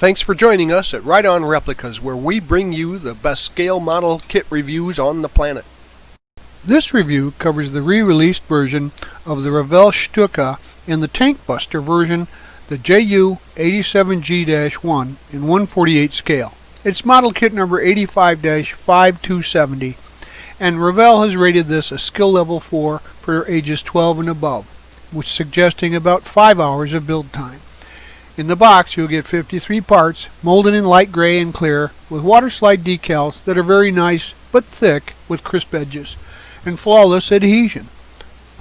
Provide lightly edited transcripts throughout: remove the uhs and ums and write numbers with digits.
Thanks for joining us at Right On Replicas, where we bring you the best scale model kit reviews on the planet. This review covers the re-released version of the Revell Stuka and the Tank Buster version, the JU 87G-1 in 1/48 scale. It's model kit number 85-5270, and Revell has rated this a skill level 4 for ages 12 and above, which suggesting about 5 hours of build time. In the box you'll get 53 parts, molded in light gray and clear, with water slide decals that are very nice but thick with crisp edges, and flawless adhesion.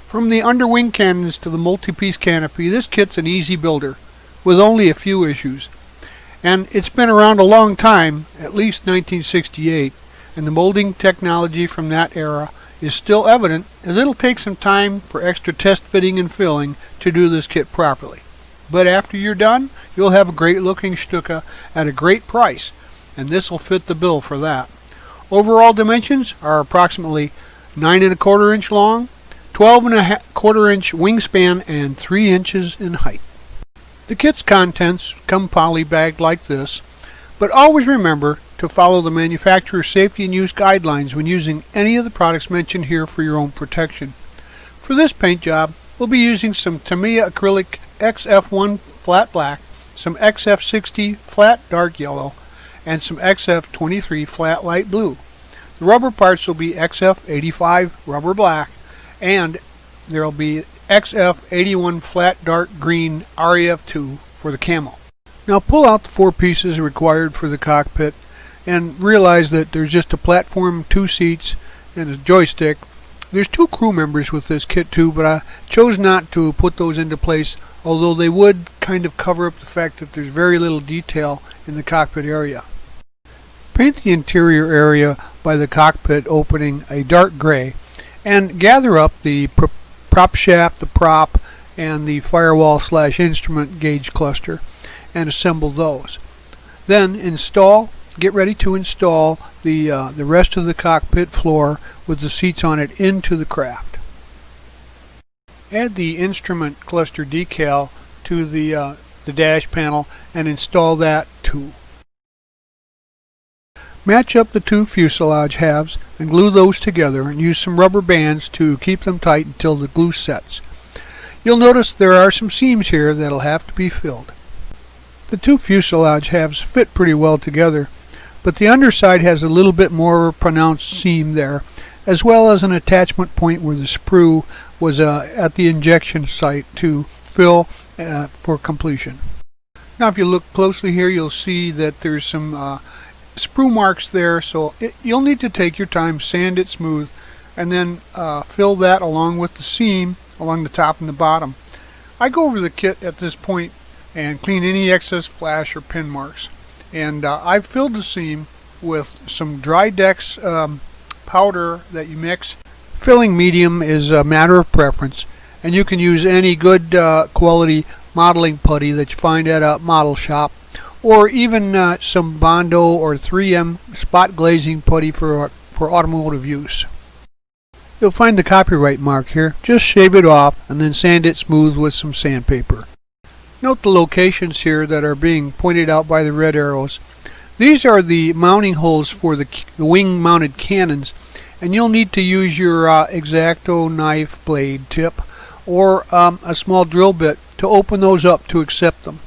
From the underwing cannons to the multi-piece canopy, this kit's an easy builder, with only a few issues. And it's been around a long time, at least 1968, and the molding technology from that era is still evident, as it'll take some time for extra test fitting and filling to do this kit properly. But after you're done, you'll have a great looking Stuka at a great price, and this will fit the bill for that. Overall dimensions are approximately 9 1/4 inch long, 12 1/4 inch wingspan, and 3 inches in height. The kit's contents come poly-bagged like this, but always remember to follow the manufacturer's safety and use guidelines when using any of the products mentioned here for your own protection. For this paint job, we'll be using some Tamiya acrylic XF1 flat black, some XF60 flat dark yellow, and some XF23 flat light blue. The rubber parts will be XF85 rubber black, and there will be XF81 flat dark green REF2 for the camo. Now pull out the 4 pieces required for the cockpit and realize that there's just a platform, 2 seats, and a joystick. There's 2 crew members with this kit too, but I chose not to put those into place, although they would kind of cover up the fact that there's very little detail in the cockpit area. Paint the interior area by the cockpit opening a dark gray, and gather up the prop shaft, the prop, and the firewall/instrument gauge cluster, and assemble those. Then get ready to install the rest of the cockpit floor with the seats on it into the craft. Add the instrument cluster decal to the dash panel and install that too. Match up the 2 fuselage halves and glue those together, and use some rubber bands to keep them tight until the glue sets. You'll notice there are some seams here that'll have to be filled. The 2 fuselage halves fit pretty well together, but the underside has a little bit more pronounced seam there, as well as an attachment point where the sprue was at the injection site to fill for completion. Now if you look closely here, you'll see that there's some sprue marks there, so you'll need to take your time, sand it smooth, and then fill that along with the seam along the top and the bottom. I go over the kit at this point and clean any excess flash or pin marks, and I've filled the seam with some dry Dex powder that you mix. Filling medium is a matter of preference, and you can use any good quality modeling putty that you find at a model shop, or even some Bondo or 3M spot glazing putty for automotive use. You'll find the copyright mark here. Just shave it off and then sand it smooth with some sandpaper. Note the locations here that are being pointed out by the red arrows. These are the mounting holes for the wing mounted cannons, and you'll need to use your X-Acto knife blade tip or a small drill bit to open those up to accept them.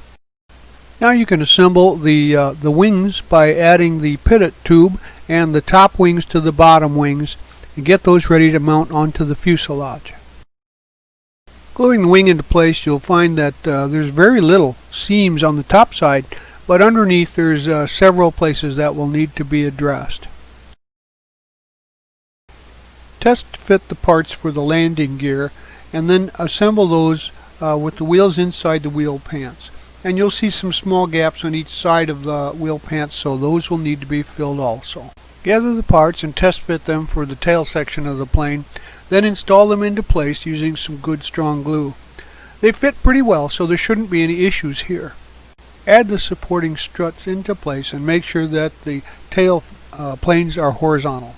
Now you can assemble the wings by adding the pivot tube and the top wings to the bottom wings, and get those ready to mount onto the fuselage. Gluing the wing into place, you'll find that there's very little seams on the top side, but underneath there's several places that will need to be addressed. Test fit the parts for the landing gear, and then assemble those with the wheels inside the wheel pants. And you'll see some small gaps on each side of the wheel pants, so those will need to be filled also. Gather the parts and test fit them for the tail section of the plane, then install them into place using some good strong glue. They fit pretty well, so there shouldn't be any issues here. Add the supporting struts into place and make sure that the tail planes are horizontal.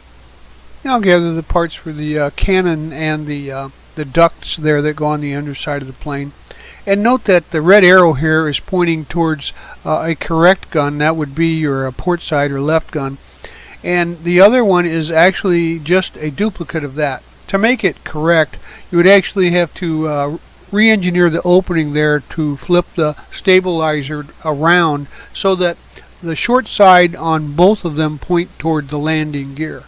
Now gather the parts for the cannon and the ducts there that go on the underside of the plane, And note that the red arrow here is pointing towards a correct gun. That would be your port side or left gun. And the other one is actually just a duplicate of that. To make it correct, you would actually have to re-engineer the opening there to flip the stabilizer around so that the short side on both of them point toward the landing gear.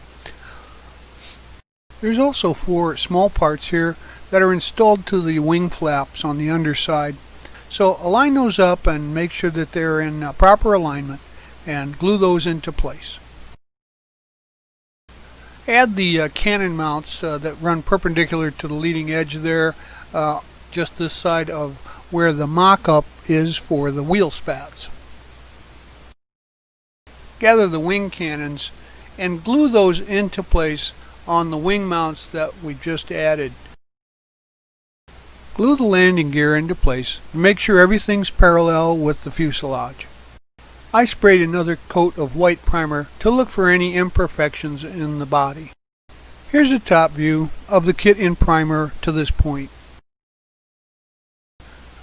There's also 4 small parts here that are installed to the wing flaps on the underside. So align those up and make sure that they're in proper alignment and glue those into place. Add the cannon mounts that run perpendicular to the leading edge there, just this side of where the mock-up is for the wheel spats. Gather the wing cannons and glue those into place on the wing mounts that we just added. Glue the landing gear into place and make sure everything's parallel with the fuselage. I sprayed another coat of white primer to look for any imperfections in the body. Here's a top view of the kit in primer to this point.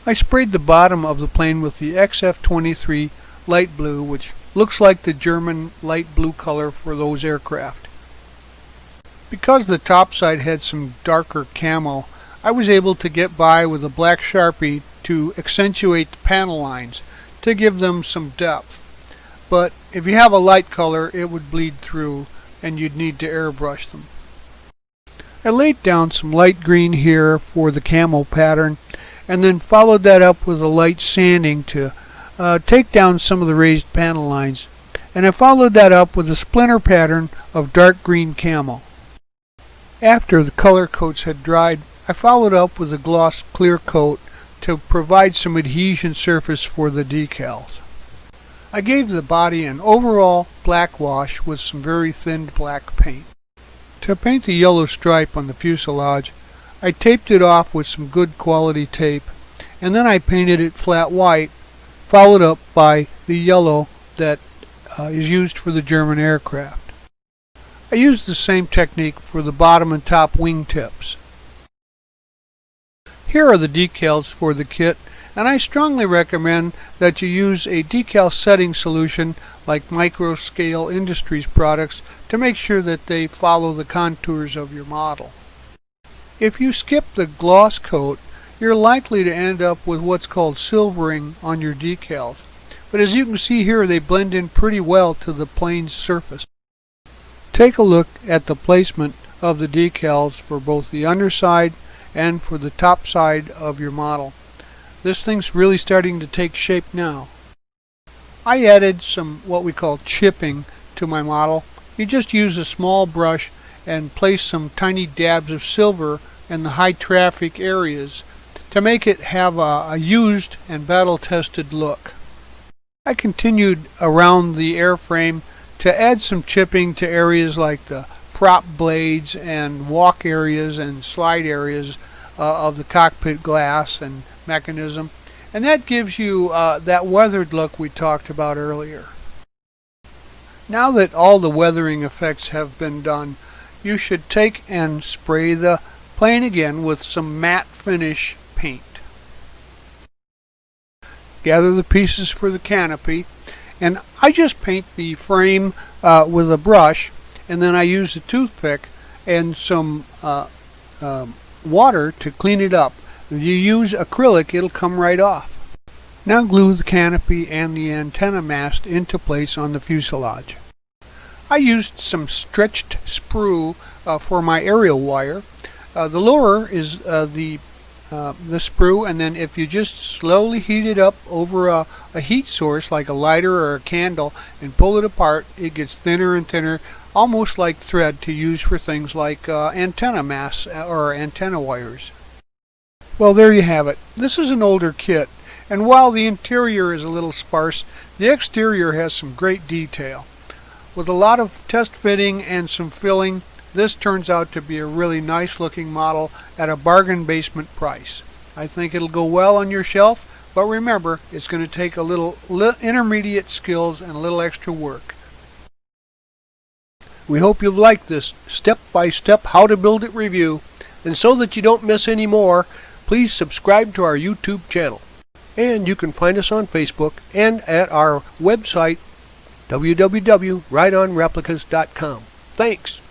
I sprayed the bottom of the plane with the XF-23 light blue, which looks like the German light blue color for those aircraft. Because the top side had some darker camo, I was able to get by with a black Sharpie to accentuate the panel lines to give them some depth. But if you have a light color, it would bleed through and you'd need to airbrush them. I laid down some light green here for the camo pattern and then followed that up with a light sanding to take down some of the raised panel lines. And I followed that up with a splinter pattern of dark green camo. After the color coats had dried, I followed up with a gloss clear coat to provide some adhesion surface for the decals. I gave the body an overall black wash with some very thin black paint. To paint the yellow stripe on the fuselage, I taped it off with some good quality tape, and then I painted it flat white, followed up by the yellow that is used for the German aircraft. I used the same technique for the bottom and top wing tips. Here are the decals for the kit, and I strongly recommend that you use a decal setting solution like Microscale Industries products to make sure that they follow the contours of your model. If you skip the gloss coat, you're likely to end up with what's called silvering on your decals. But as you can see here, they blend in pretty well to the plane's surface. Take a look at the placement of the decals for both the underside and for the top side of your model. This thing's really starting to take shape now. I added some what we call chipping to my model. You just use a small brush and place some tiny dabs of silver in the high traffic areas to make it have a used and battle tested look. I continued around the airframe to add some chipping to areas like the prop blades and walk areas and slide areas of the cockpit glass and mechanism, and that gives you that weathered look we talked about earlier. Now that all the weathering effects have been done, you should take and spray the plane again with some matte finish paint. Gather the pieces for the canopy, and I just paint the frame with a brush, and then I use a toothpick and some water to clean it up. If you use acrylic, it'll come right off. Now glue the canopy and the antenna mast into place on the fuselage. I used some stretched sprue for my aerial wire. The lower is the sprue, and then if you just slowly heat it up over a heat source like a lighter or a candle and pull it apart, it gets thinner and thinner, almost like thread to use for things like antenna masts or antenna wires. Well, there you have it. This is an older kit, and while the interior is a little sparse, the exterior has some great detail. With a lot of test fitting and some filling, this turns out to be a really nice looking model at a bargain basement price. I think it'll go well on your shelf, but remember, it's going to take a little intermediate skills and a little extra work. We hope you've liked this step-by-step how to build it review, and so that you don't miss any more, please subscribe to our YouTube channel. And you can find us on Facebook and at our website www.rideonreplicas.com. Thanks.